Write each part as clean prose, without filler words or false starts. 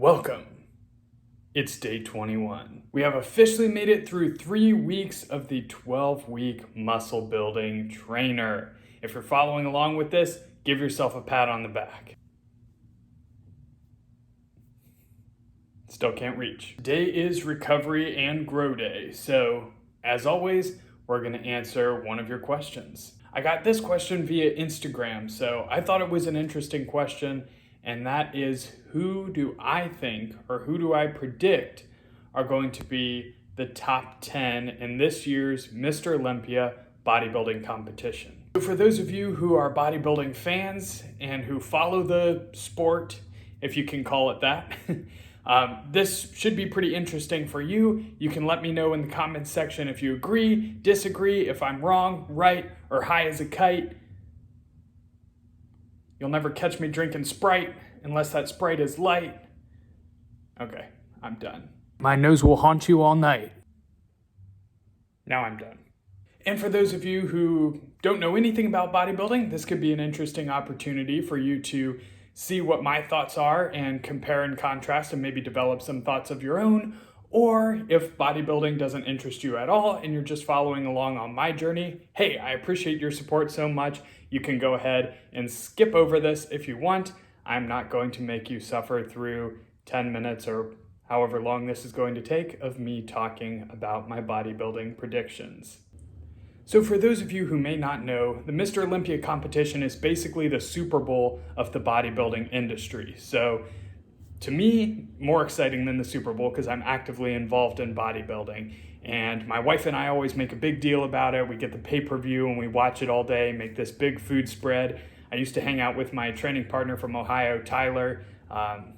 Welcome. It's day 21. We have officially made it through 3 weeks of the 12-week muscle building trainer. If you're following along with this, give yourself a pat on the back. Still can't reach. Today is recovery and grow day. So as always, we're gonna answer one of your questions. I got this question via Instagram, so I thought it was an interesting question, and that is, who do I think, or who do I predict are going to be the top 10 in this year's Mr. Olympia bodybuilding competition? So for those of you who are bodybuilding fans and who follow the sport, if you can call it that, this should be pretty interesting for you. You can let me know in the comments section if you agree, disagree, if I'm wrong, right, or high as a kite. You'll never catch me drinking Sprite unless that Sprite is light. Okay, I'm done. My nose will haunt you all night. Now I'm done. And for those of you who don't know anything about bodybuilding, this could be an interesting opportunity for you to see what my thoughts are and compare and contrast and maybe develop some thoughts of your own. Or if bodybuilding doesn't interest you at all and you're just following along on my journey, hey, I appreciate your support so much. You can go ahead and skip over this if you want. I'm not going to make you suffer through 10 minutes or however long this is going to take of me talking about my bodybuilding predictions. So for those of you who may not know, the Mr. Olympia competition is basically the Super Bowl of the bodybuilding industry. So to me, more exciting than the Super Bowl because I'm actively involved in bodybuilding. And my wife and I always make a big deal about it. We get the pay-per-view and we watch it all day, make this big food spread. I used to hang out with my training partner from Ohio, Tyler.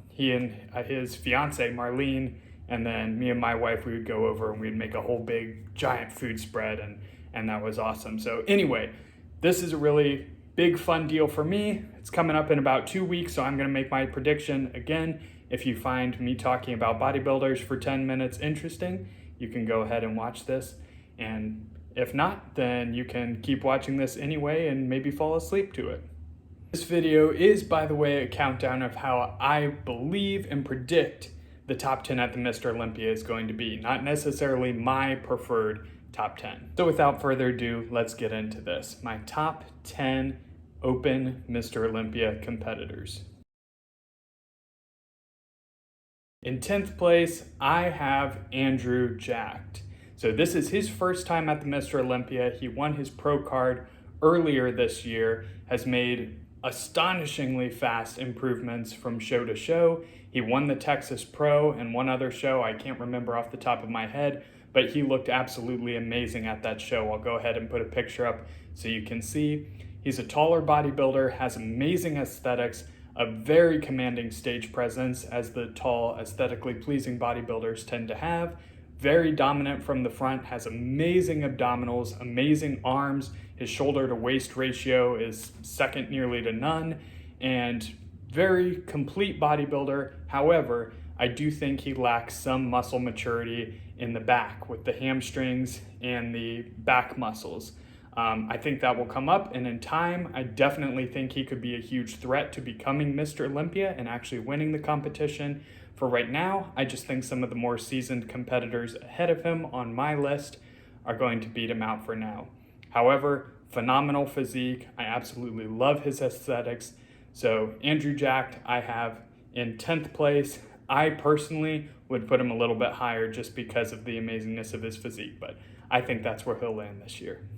He and his fiance, Marlene, and then me and my wife, we would go over and we'd make a whole big giant food spread, and that was awesome. So anyway, this is a really big fun deal for me. It's coming up in about 2 weeks, so I'm gonna make my prediction again. If you find me talking about bodybuilders for 10 minutes interesting, you can go ahead and watch this. And if not, then you can keep watching this anyway and maybe fall asleep to it. This video is, by the way, a countdown of how I believe and predict the top 10 at the Mr. Olympia is going to be, not necessarily my preferred top 10. So without further ado, let's get into this. My top 10 open Mr. Olympia competitors. In 10th place, I have Andrew Jacked. So this is his first time at the Mr. Olympia. He won his pro card earlier this year, has made astonishingly fast improvements from show to show. He won the Texas Pro and one other show, I can't remember off the top of my head, but he looked absolutely amazing at that show. I'll go ahead and put a picture up so you can see. He's a taller bodybuilder, has amazing aesthetics, a very commanding stage presence, as the tall, aesthetically pleasing bodybuilders tend to have. Very dominant from the front, has amazing abdominals, amazing arms. His shoulder to waist ratio is second nearly to none, and very complete bodybuilder. However, I do think he lacks some muscle maturity in the back with the hamstrings and the back muscles. I think that will come up, and in time, I definitely think he could be a huge threat to becoming Mr. Olympia and actually winning the competition. For right now, I just think some of the more seasoned competitors ahead of him on my list are going to beat him out for now. However, phenomenal physique. I absolutely love his aesthetics. So Andrew Jacked, I have in 10th place. I personally would put him a little bit higher just because of the amazingness of his physique, but I think that's where he'll land this year.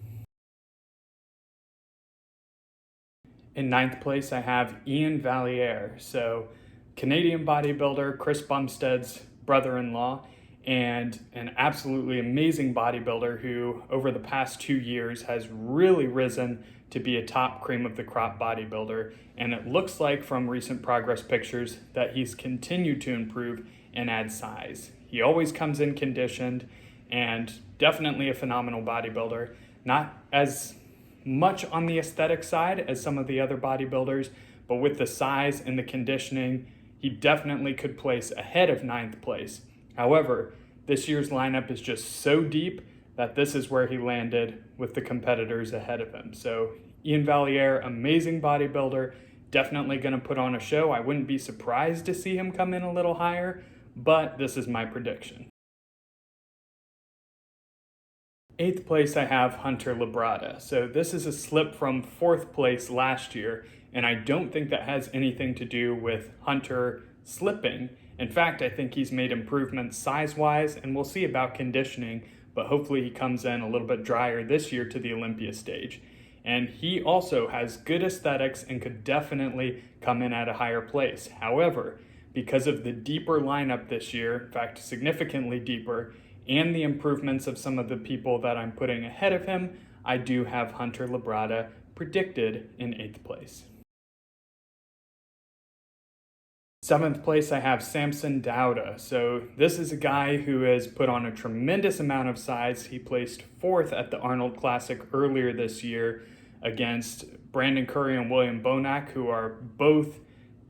In 9th place, I have Ian Valliere. So Canadian bodybuilder, Chris Bumstead's brother-in-law, and an absolutely amazing bodybuilder who over the past 2 years has really risen to be a top cream of the crop bodybuilder. And it looks like from recent progress pictures that he's continued to improve and add size. He always comes in conditioned and definitely a phenomenal bodybuilder. Not as much on the aesthetic side as some of the other bodybuilders, but with the size and the conditioning, he definitely could place ahead of 9th place. However, this year's lineup is just so deep that this is where he landed with the competitors ahead of him. So Ian Valliere, amazing bodybuilder, definitely going to put on a show. I wouldn't be surprised to see him come in a little higher, but this is my prediction. 8th place, I have Hunter Labrada. So this is a slip from 4th place last year, and I don't think that has anything to do with Hunter slipping. In fact, I think he's made improvements size-wise, and we'll see about conditioning, but hopefully he comes in a little bit drier this year to the Olympia stage. And he also has good aesthetics and could definitely come in at a higher place. However, because of the deeper lineup this year, in fact, significantly deeper, and the improvements of some of the people that I'm putting ahead of him, I do have Hunter Labrada predicted in 8th place. 7th place, I have Samson Dauda. So this is a guy who has put on a tremendous amount of size. He placed 4th at the Arnold Classic earlier this year against Brandon Curry and William Bonac, who are both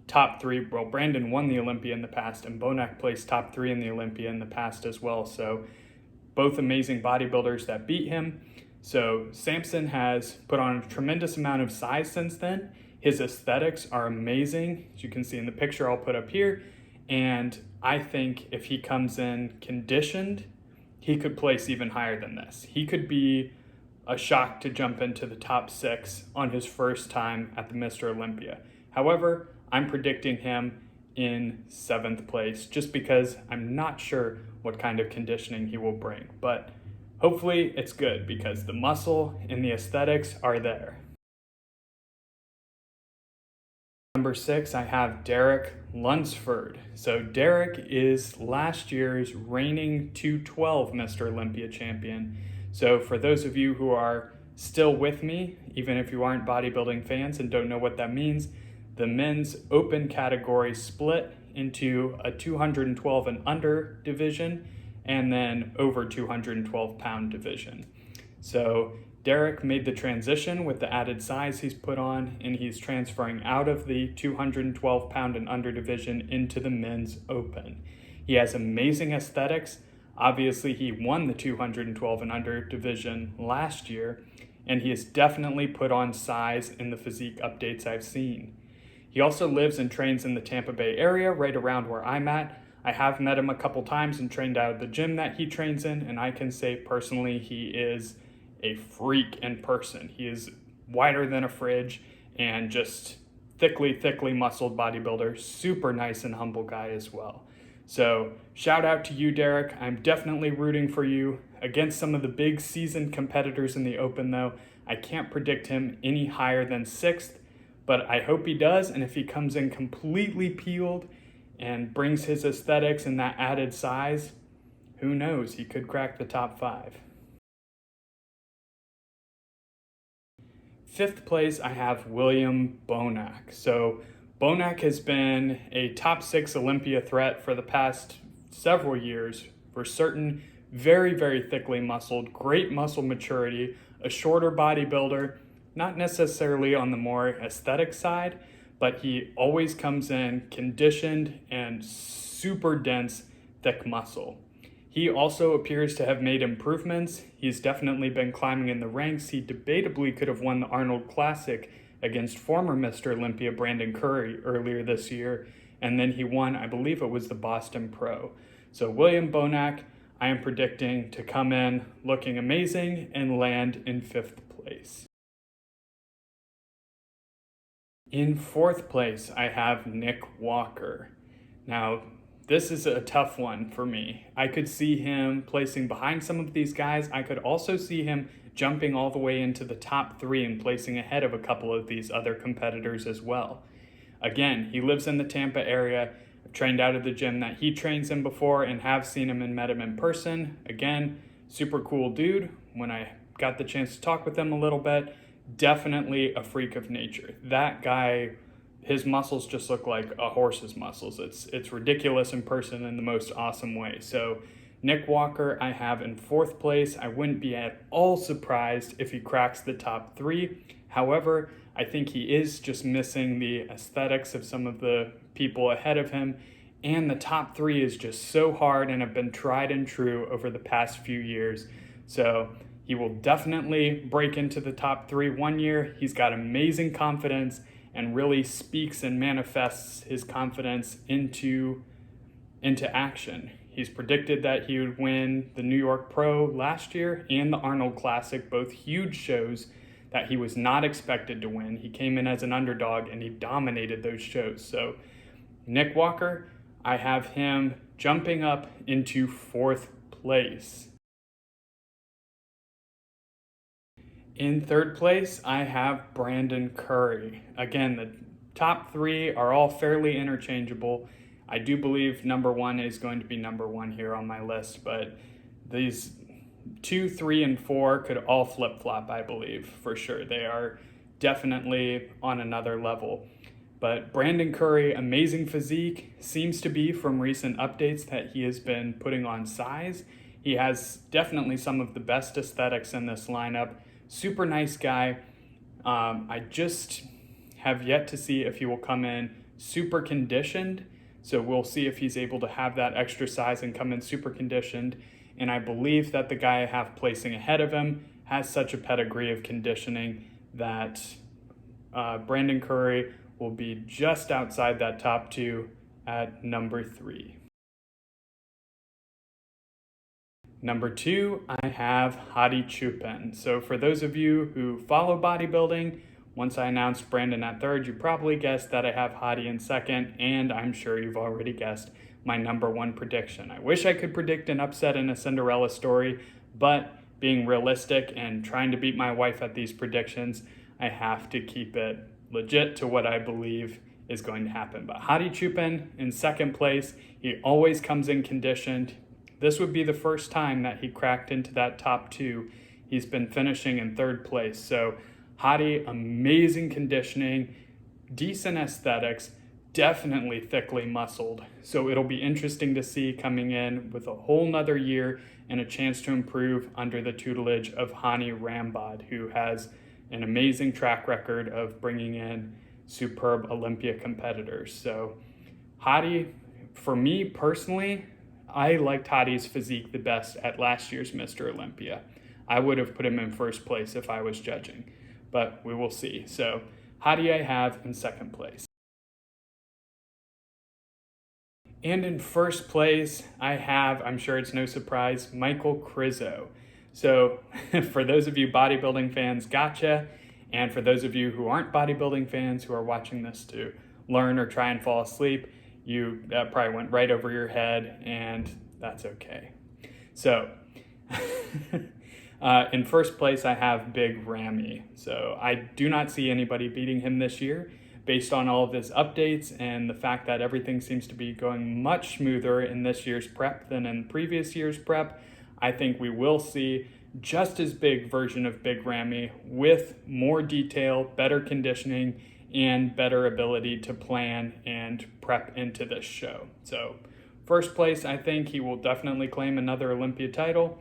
top 3. Well, Brandon won the Olympia in the past, and Bonac placed top 3 in the Olympia in the past as well. So both amazing bodybuilders that beat him. So Samson has put on a tremendous amount of size since then. His aesthetics are amazing, as you can see in the picture I'll put up here. And I think if he comes in conditioned, he could place even higher than this. He could be a shock to jump into the top 6 on his first time at the Mr. Olympia. However, I'm predicting him in 7th place just because I'm not sure what kind of conditioning he will bring. But hopefully it's good because the muscle and the aesthetics are there. Number 6, I have Derek Lunsford. So Derek is last year's reigning 212 Mr. Olympia champion. So for those of you who are still with me, even if you aren't bodybuilding fans and don't know what that means, the men's open category split into a 212 and under division and then over 212 pound division. So Derek made the transition with the added size he's put on, and he's transferring out of the 212 pound and under division into the men's open. He has amazing aesthetics. Obviously, he won the 212 and under division last year, and he has definitely put on size in the physique updates I've seen. He also lives and trains in the Tampa Bay area, right around where I'm at. I have met him a couple times and trained out of the gym that he trains in, and I can say personally he is a freak in person. He is wider than a fridge and just thickly muscled bodybuilder, super nice and humble guy as well. So shout out to you, Derek. I'm definitely rooting for you. Against some of the big seasoned competitors in the open though, I can't predict him any higher than 6th, but I hope he does, and if he comes in completely peeled and brings his aesthetics and that added size, who knows, he could crack the top 5. 5th place, I have William Bonac. So Bonac has been a top 6 Olympia threat for the past several years for certain. Very thickly muscled, great muscle maturity, a shorter bodybuilder, not necessarily on the more aesthetic side, but he always comes in conditioned and super dense, thick muscle. He also appears to have made improvements. He's definitely been climbing in the ranks. He debatably could have won the Arnold Classic against former Mr. Olympia Brandon Curry earlier this year, and then he won, I believe it was the Boston Pro. So William Bonac, I am predicting to come in looking amazing and land in 5th place. In 4th place, I have Nick Walker. Now, this is a tough one for me. I could see him placing behind some of these guys. I could also see him jumping all the way into the top 3 and placing ahead of a couple of these other competitors as well. Again, he lives in the Tampa area. I've trained out of the gym that he trains in before and have seen him and met him in person. Again, super cool dude. When I got the chance to talk with him a little bit, definitely a freak of nature. That guy, his muscles just look like a horse's muscles. It's ridiculous in person in the most awesome way. So Nick Walker, I have in 4th place. I wouldn't be at all surprised if he cracks the top 3. However, I think he is just missing the aesthetics of some of the people ahead of him. And the top 3 is just so hard and have been tried and true over the past few years. So he will definitely break into the top 3 one year. He's got amazing confidence, and really speaks and manifests his confidence into action. He's predicted that he would win the New York Pro last year and the Arnold Classic, both huge shows that he was not expected to win. He came in as an underdog and he dominated those shows. So Nick Walker, I have him jumping up into 4th place. In 3rd place, I have Brandon Curry. Again, the top 3 are all fairly interchangeable. I do believe number 1 is going to be number 1 here on my list, but these 2, 3, and 4 could all flip-flop, I believe, for sure. They are definitely on another level. But Brandon Curry, amazing physique, seems to be from recent updates that he has been putting on size. He has definitely some of the best aesthetics in this lineup. Super nice guy. I just have yet to see if he will come in super conditioned. So we'll see if he's able to have that extra size and come in super conditioned. And I believe that the guy I have placing ahead of him has such a pedigree of conditioning that Brandon Curry will be just outside that top 2 at number 3. Number 2, I have Hadi Choopan. So for those of you who follow bodybuilding, once I announced Brandon at 3rd, you probably guessed that I have Hadi in 2nd, and I'm sure you've already guessed my number 1 prediction. I wish I could predict an upset in a Cinderella story, but being realistic and trying to beat my wife at these predictions, I have to keep it legit to what I believe is going to happen. But Hadi Choopan in 2nd place, he always comes in conditioned. This would be the first time that he cracked into that top 2. He's been finishing in 3rd place. So Hadi, amazing conditioning, decent aesthetics, definitely thickly muscled. So it'll be interesting to see coming in with a whole nother year and a chance to improve under the tutelage of Hani Rambod, who has an amazing track record of bringing in superb Olympia competitors. So Hadi, for me personally, I liked Hadi's physique the best at last year's Mr. Olympia. I would have put him in 1st place if I was judging, but we will see. So Hadi I have in 2nd place. And in 1st place, I have, I'm sure it's no surprise, Michael Krizo. So for those of you bodybuilding fans, gotcha. And for those of you who aren't bodybuilding fans who are watching this to learn or try and fall asleep, that probably went right over your head, and that's okay. So in 1st place, I have Big Ramy. So I do not see anybody beating him this year based on all of his updates and the fact that everything seems to be going much smoother in this year's prep than in previous year's prep. I think we will see just as big version of Big Ramy with more detail, better conditioning, and better ability to plan and prep into this show. So 1st place, I think he will definitely claim another Olympia title.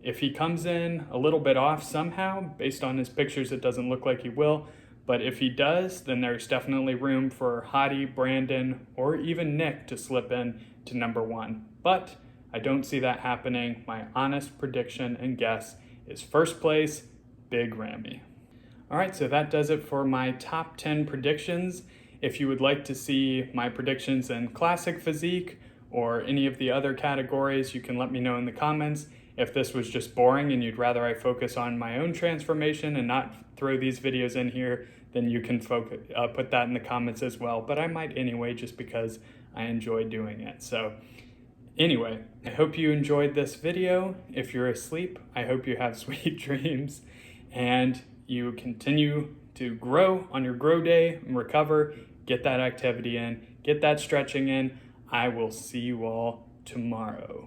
If he comes in a little bit off somehow, based on his pictures, it doesn't look like he will. But if he does, then there's definitely room for Hadi, Brandon, or even Nick to slip in to number 1. But I don't see that happening. My honest prediction and guess is 1st place, Big Ramy. All right, so that does it for my top 10 predictions. If you would like to see my predictions in classic physique or any of the other categories, you can let me know in the comments. If this was just boring and you'd rather I focus on my own transformation and not throw these videos in here, then you can put that in the comments as well. But I might anyway, just because I enjoy doing it. So anyway, I hope you enjoyed this video. If you're asleep, I hope you have sweet dreams and you continue to grow on your grow day and recover, get that activity in, get that stretching in. I will see you all tomorrow.